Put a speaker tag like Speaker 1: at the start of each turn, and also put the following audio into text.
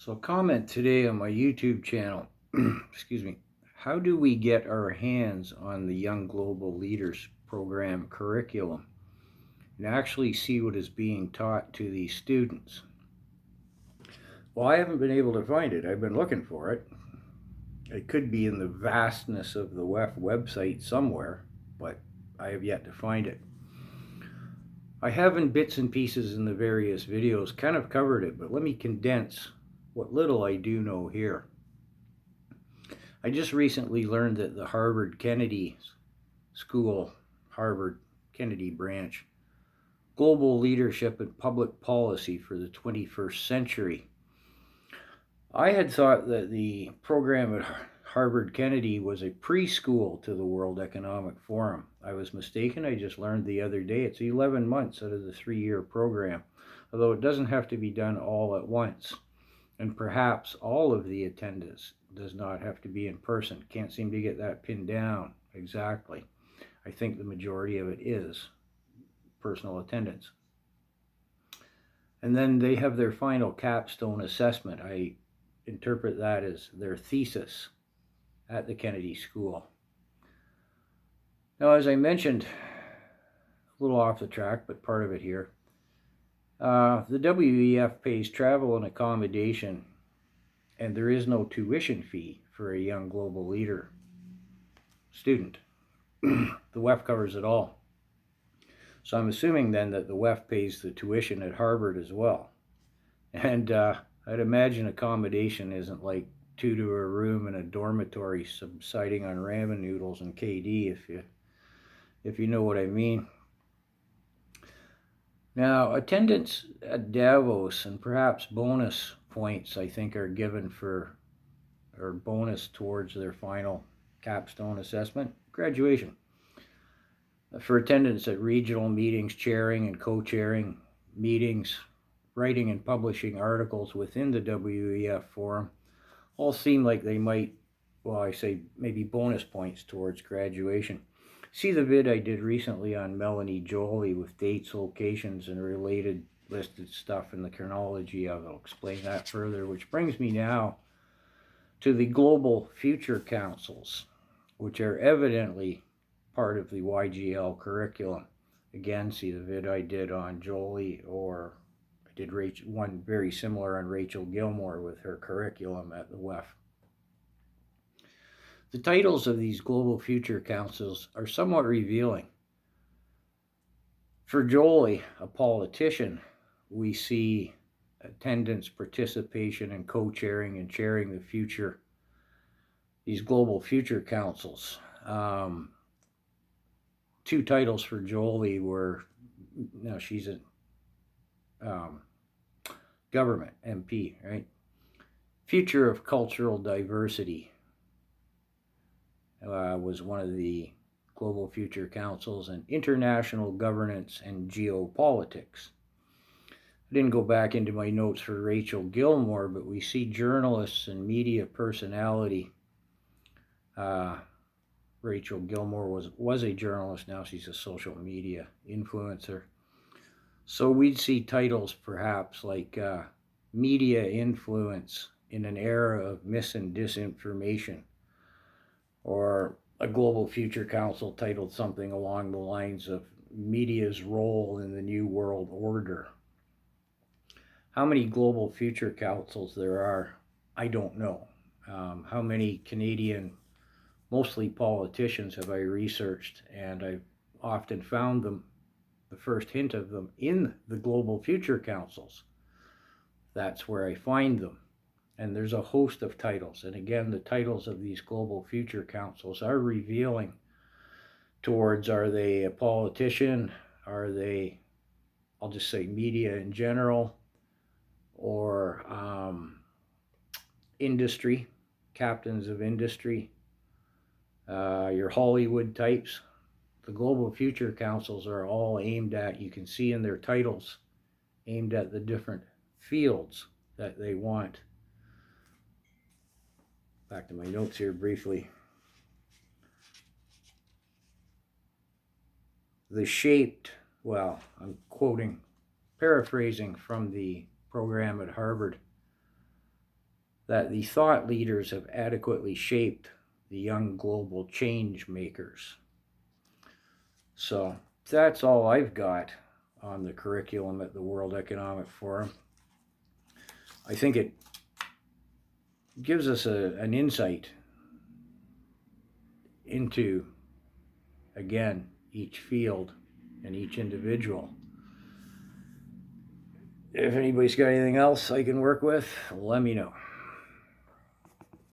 Speaker 1: So, comment today on my YouTube channel. Excuse me. How do we get our hands on the Young Global Leaders Program curriculum and actually see what is being taught to these students? Well, I haven't been able to find it. I've been looking for it. It could be in the vastness of the WEF website somewhere, but I have yet to find it. I have in bits and pieces in the various videos kind of covered it, but let me condense what little I do know here. I just recently learned that the Harvard Kennedy School, Harvard Kennedy branch, Global Leadership and Public Policy for the 21st Century. I had thought that the program at Harvard Kennedy was a preschool to the World Economic Forum. I was mistaken. I just learned the other day it's 11 months out of the 3-year program, although it doesn't have to be done all at once. And perhaps all of the attendance does not have to be in person. Can't seem to get that pinned down exactly. I think the majority of it is personal attendance. And then they have their final capstone assessment. I interpret that as their thesis at the Kennedy School. Now, as I mentioned, a little off the track, but part of it here, the WEF pays travel and accommodation, and there is no tuition fee for a young global leader student. The WEF covers it all. So I'm assuming then that the WEF pays the tuition at Harvard as well. And I'd imagine accommodation isn't like 2 to a room in a dormitory subsiding on ramen noodles and KD, if you know what I mean. Now, attendance at Davos and perhaps bonus points, I think, are given for, or bonus towards their final capstone assessment, graduation. For attendance at regional meetings, chairing and co-chairing meetings, writing and publishing articles within the WEF forum, all seem like they might, well, I say maybe bonus points towards graduation. See the vid I did recently on y.g.l with dates, locations, and related listed stuff in the chronology of it. I'll explain that further, which brings me now to the Global Future Councils, which are evidently part of the y.g.l curriculum. Again, see the vid I did on Jolie, or I did one very similar on Rachel Gilmore with her curriculum at the WEF. The titles of these Global Future Councils are somewhat revealing. For Jolie, a politician, we see attendance, participation, and co-chairing and chairing the future, these Global Future Councils. 2 titles for Jolie were, now she's a government MP, right? Future of Cultural Diversity was one of the Global Future Councils, and International Governance and Geopolitics. I didn't go back into my notes for Rachel Gilmore, but we see journalists and media personality. Rachel Gilmore was a journalist, now she's a social media influencer. So we'd see titles perhaps like Media Influence in an Era of Mis and Disinformation, or a Global Future Council titled something along the lines of Media's Role in the New World Order. How many Global Future Councils there are, I don't know. How many Canadian, mostly politicians, have I researched, and I've often found them, the first hint of them, in the Global Future Councils. That's where I find them. And there's a host of titles. And again, the titles of these Global Future Councils are revealing towards, are they a politician? Are they, I'll just say media in general, or industry, captains of industry, your Hollywood types. The Global Future Councils are all aimed at, you can see in their titles, aimed at the different fields that they want. Back to my notes here briefly. The shaped, well, I'm quoting, paraphrasing from the program at Harvard. that the thought leaders have adequately shaped the young global change makers. So that's all I've got on the curriculum at the World Economic Forum. I think it gives us an insight into, again, each field and each individual. If anybody's got anything else I can work with, let me know.